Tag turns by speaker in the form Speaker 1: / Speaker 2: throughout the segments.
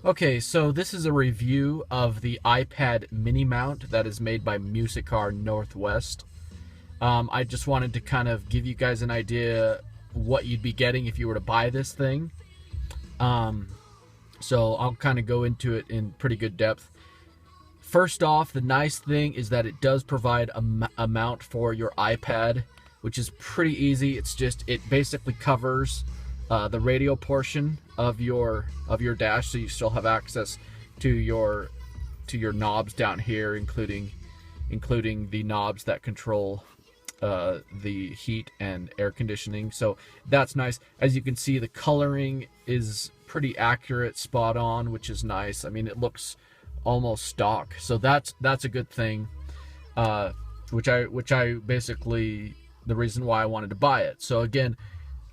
Speaker 1: Okay, so this is a review of the iPad mini mount that is made by Musicar Northwest. I just wanted to kind of give you guys an idea what you'd be getting if you were to buy this thing. Um, so I'll kind of go into it in pretty good depth. First off, the nice thing is that it does provide a mount for your iPad, which is pretty easy. It basically covers the radio portion of your dash, so you still have access to your knobs down here, including the knobs that control the heat and air conditioning. So that's nice. As you can see, the coloring is pretty accurate, spot on, which is nice. I mean, it looks almost stock, so that's a good thing. Which I basically the reason why I wanted to buy it. So again,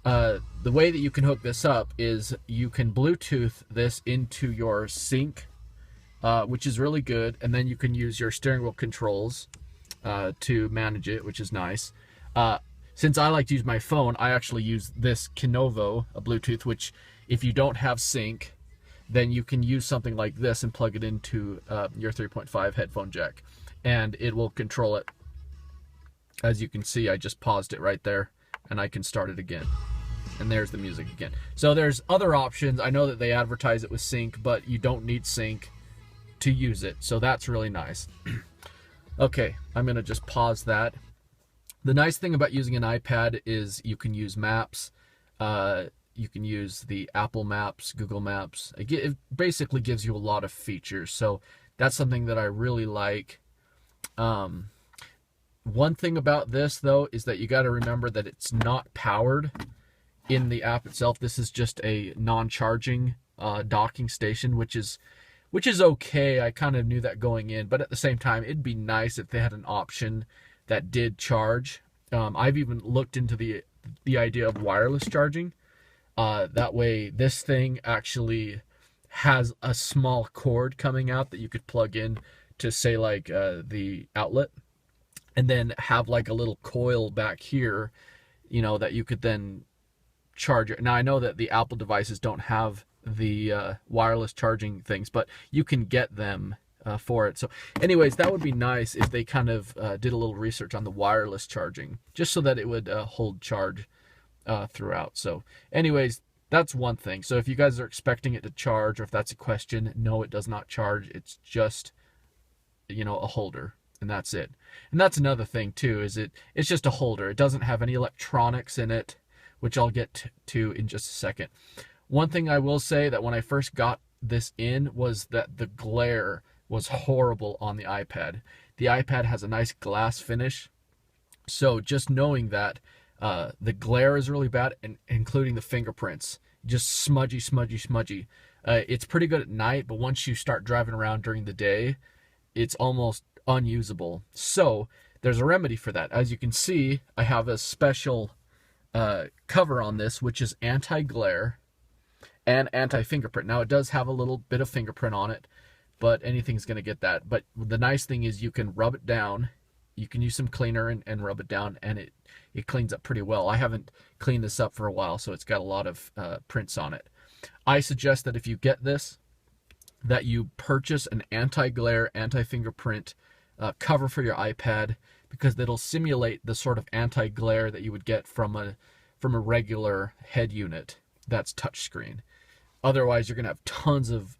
Speaker 1: the way that you can hook this up is you can Bluetooth this into your sync, which is really good, and then you can use your steering wheel controls to manage it, which is nice. Since I like to use my phone, I actually use this Kinovo, a Bluetooth, which if you don't have sync, then you can use something like this and plug it into your 3.5 headphone jack, and it will control it. As you can see, I just paused it right there, and I can start it again. And there's the music again. So there's other options. I know that they advertise it with sync, but you don't need sync to use it, so that's really nice. Okay, I'm going to just pause that. The nice thing about using an iPad is you can use maps. You can use the Apple Maps, Google Maps. It basically gives you a lot of features, so that's something that I really like. One thing about this, though, is that you got to remember that it's not powered in the app itself. This is just a non-charging docking station, which is okay. I kind of knew that going in, but at the same time, it'd be nice if they had an option that did charge. I've even looked into the idea of wireless charging. That way, this thing actually has a small cord coming out that you could plug in to, say, like the outlet, and then have like a little coil back here, that you could then charge it. Now, I know that the Apple devices don't have the wireless charging things, but you can get them for it. So anyways, that would be nice if they kind of did a little research on the wireless charging, just so that it would hold charge throughout. So anyways, that's one thing. So if you guys are expecting it to charge, or if that's a question, no, it does not charge. It's just a holder, and that's it. And that's another thing too, is it's just a holder. It doesn't have any electronics in it, which I'll get to in just a second. One thing I will say, that when I first got this in, was that the glare was horrible on the iPad. The iPad has a nice glass finish, so just knowing that the glare is really bad, and including the fingerprints, just smudgy. It's pretty good at night, but once you start driving around during the day, it's almost unusable. So there's a remedy for that. As you can see, I have a special cover on this, which is anti-glare and anti-fingerprint. Now, it does have a little bit of fingerprint on it, but anything's going to get that. But the nice thing is you can rub it down. You can use some cleaner and rub it down, and it cleans up pretty well. I haven't cleaned this up for a while, so it's got a lot of prints on it. I suggest that if you get this, that you purchase an anti-glare, anti-fingerprint cover for your iPad, because it'll simulate the sort of anti-glare that you would get from a regular head unit that's touchscreen. Otherwise, you're going to have tons of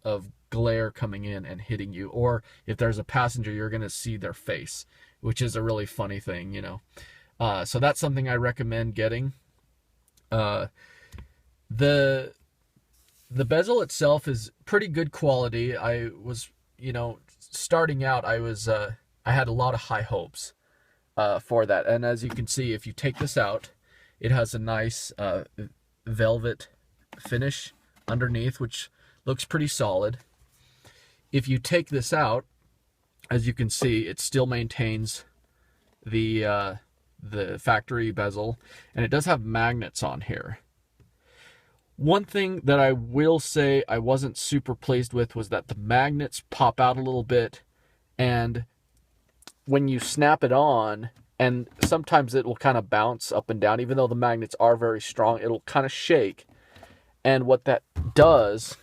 Speaker 1: glare coming in and hitting you. Or if there's a passenger, you're going to see their face, which is a really funny thing, So that's something I recommend getting. The bezel itself is pretty good quality. I was, starting out, I had a lot of high hopes for that. And as you can see, if you take this out, it has a nice velvet finish underneath, which looks pretty solid. If you take this out, as you can see, it still maintains the factory bezel, and it does have magnets on here. One thing that I will say I wasn't super pleased with was that the magnets pop out a little bit, and when you snap it on, and sometimes it will kind of bounce up and down, even though the magnets are very strong, it'll kind of shake. And what that does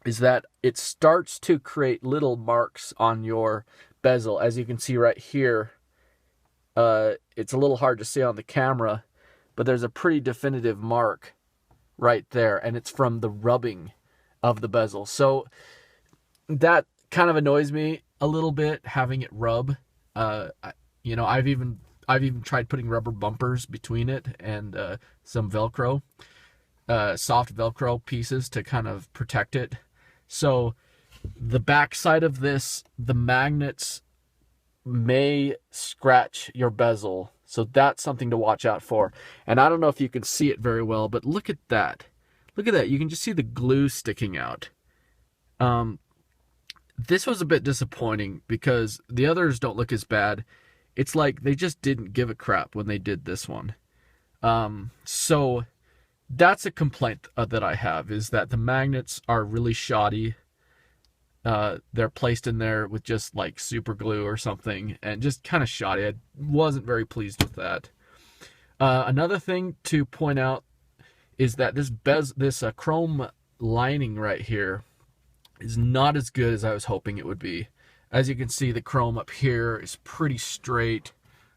Speaker 1: is that it starts to create little marks on your bezel. As you can see right here, it's a little hard to see on the camera, but there's a pretty definitive mark right there, and it's from the rubbing of the bezel. So that kind of annoys me a little bit, having it rub. You know, I've even tried putting rubber bumpers between it and some Velcro, soft Velcro pieces to kind of protect it. So the back side of this, the magnets may scratch your bezel. So that's something to watch out for. And I don't know if you can see it very well, but look at that. Look at that. You can just see the glue sticking out. This was a bit disappointing because the others don't look as bad. It's like they just didn't give a crap when they did this one. So that's a complaint that I have, is that the magnets are really shoddy. They're placed in there with just like super glue or something, and just kind of shoddy. I wasn't very pleased with that. Another thing to point out is that this chrome lining right here is not as good as I was hoping it would be. As you can see, the chrome up here is pretty straight,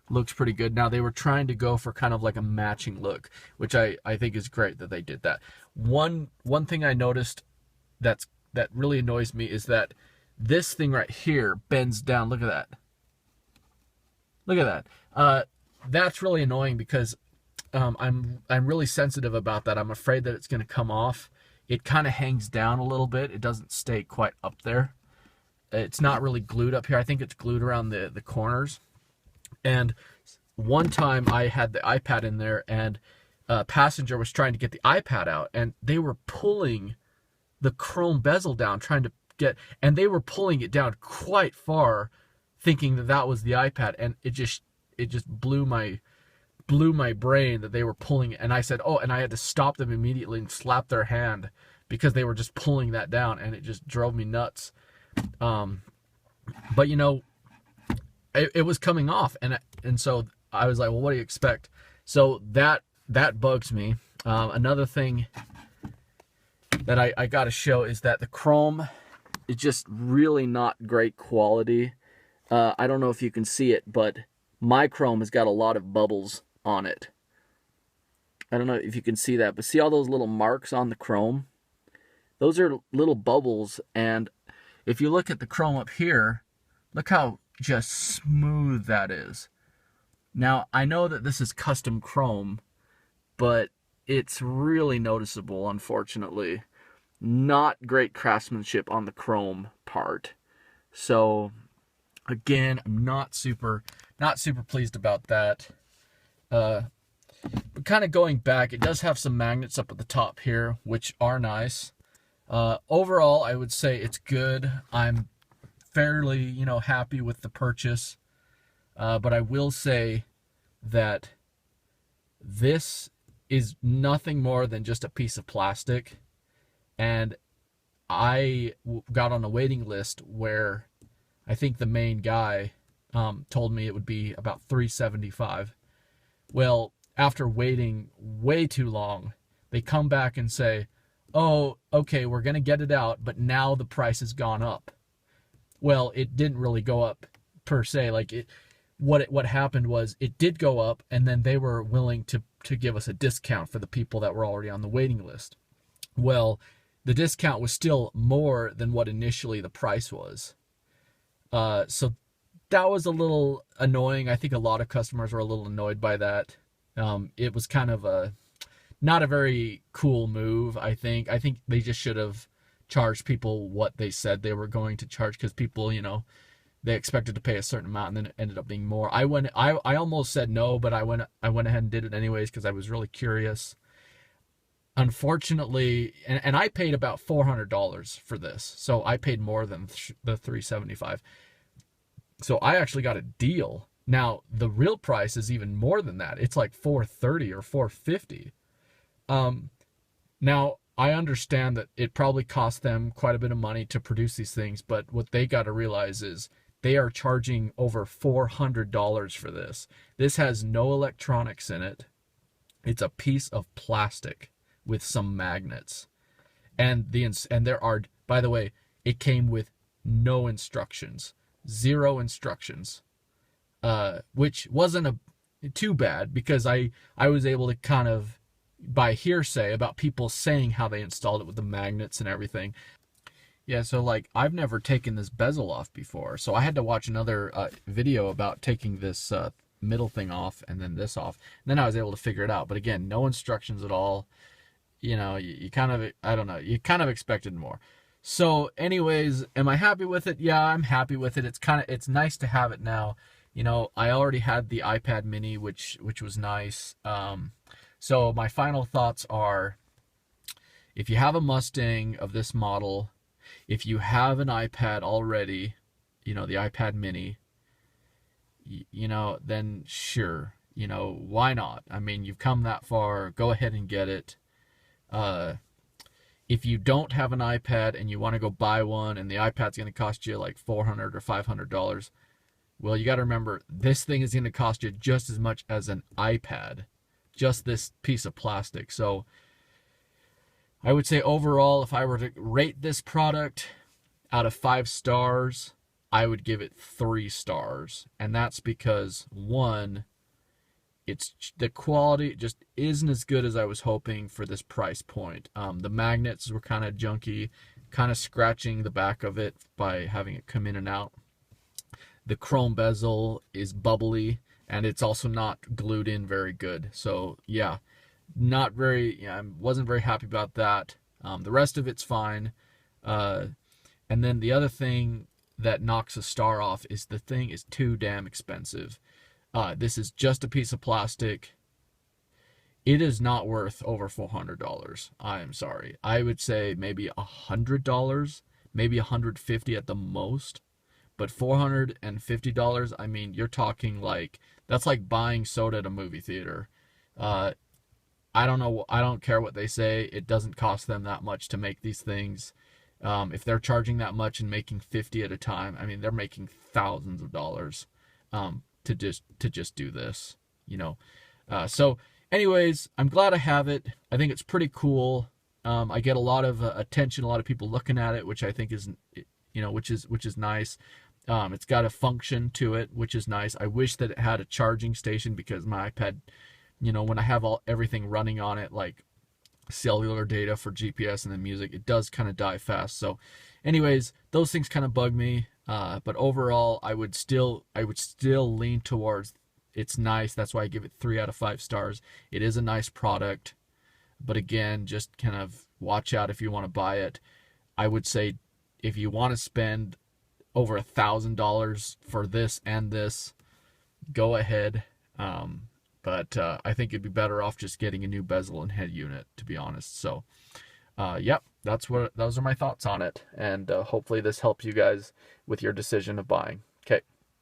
Speaker 1: looks pretty good. Now, they were trying to go for kind of like a matching look, which I think is great that they did that. One thing I noticed that really annoys me is that this thing right here bends down. Look at that. Look at that. That's really annoying because I'm really sensitive about that. I'm afraid that it's going to come off. It kind of hangs down a little bit. It doesn't stay quite up there. It's not really glued up here. I think it's glued around the corners. And one time I had the iPad in there, and a passenger was trying to get the iPad out, and they were pulling the chrome bezel down, and they were pulling it down quite far, thinking that was the iPad, and it just blew my brain that they were pulling it. And I said, oh, and I had to stop them immediately and slap their hand because they were just pulling that down, and it just drove me nuts. But you know, it was coming off, and so I was like, well, what do you expect? So that bugs me. Another thing that I got to show is that the chrome is just really not great quality. I don't know if you can see it, but my chrome has got a lot of bubbles on it. I don't know if you can see that, but see all those little marks on the chrome? Those are little bubbles, and if you look at the chrome up here, look how just smooth that is. Now, I know that this is custom chrome, but it's really noticeable, unfortunately. Not great craftsmanship on the chrome part. So, again, I'm not super pleased about that. But kind of going back, it does have some magnets up at the top here, which are nice. Overall, I would say it's good. I'm fairly, happy with the purchase. But I will say that this is nothing more than just a piece of plastic. And I got on a waiting list where I think the main guy told me it would be about $375. Well, after waiting way too long, they come back and say, oh, okay, we're going to get it out, but now the price has gone up. Well, it didn't really go up per se. Like what happened was it did go up, and then they were willing to give us a discount for the people that were already on the waiting list. Well, the discount was still more than what initially the price was. So that was a little annoying. I think a lot of customers were a little annoyed by that. It was kind of not a very cool move, I think. I think they just should have charged people what they said they were going to charge, because people, they expected to pay a certain amount, and then it ended up being more. I almost said no, but I went ahead and did it anyways because I was really curious. Unfortunately, and I paid about $400 for this, so I paid more than the $375. So I actually got a deal. Now the real price is even more than that. It's like $430 or $450. Now I understand that it probably cost them quite a bit of money to produce these things, but what they got to realize is they are charging over $400 for this. This has no electronics in it. It's a piece of plastic with some magnets, and there are By the way, it came with no instructions, 0 instructions, which wasn't too bad, because I was able to kind of, by hearsay, about people saying how they installed it with the magnets and everything. Yeah, so like, I've never taken this bezel off before, so I had to watch another video about taking this middle thing off and then this off. And then I was able to figure it out. But again, no instructions at all. You know, you kind of, I don't know, you kind of expected more. So anyways, am I happy with it? Yeah, I'm happy with it. It's nice to have it now. You know, I already had the iPad mini, which was nice. So my final thoughts are, if you have a Mustang of this model, if you have an iPad already, you know, the iPad mini, you know, then sure, you know, why not? I mean, you've come that far, go ahead and get it. If you don't have an iPad and you want to go buy one, and the iPad's going to cost you like $400 or $500, well, you got to remember, this thing is going to cost you just as much as an iPad, just this piece of plastic. So I would say overall, if I were to rate this product out of 5 stars, I would give it 3 stars. And that's because, one, the quality just isn't as good as I was hoping for this price point. The magnets were kind of junky, kind of scratching the back of it by having it come in and out. The chrome bezel is bubbly, and it's also not glued in very good. So yeah, I wasn't very happy about that. The rest of it's fine. And then the other thing that knocks a star off is the thing is too damn expensive. This is just a piece of plastic. It is not worth over $400. I am sorry. I would say maybe $100, maybe $150 at the most. But $450, I mean, you're talking like, that's like buying soda at a movie theater. I don't know. I don't care what they say. It doesn't cost them that much to make these things. If they're charging that much and making 50 at a time, I mean, they're making thousands of dollars to just do this, you know. So anyways, I'm glad I have it. I think it's pretty cool. I get a lot of attention, a lot of people looking at it, which I think is, you know, which is nice. It's got a function to it, which is nice. I wish that it had a charging station, because my iPad, you know, when I have everything running on it, like cellular data for GPS and then music, it does kind of die fast. So anyways, those things kind of bug me. But overall, I would still lean towards it's nice. That's why I give it 3 out of 5 stars. It is a nice product, but again, just kind of watch out if you want to buy it. I would say if you want to spend over $1,000 for this and this, go ahead. But I think it'd be better off just getting a new bezel and head unit, to be honest. So, yep, those are my thoughts on it. And hopefully this helps you guys with your decision of buying. Okay.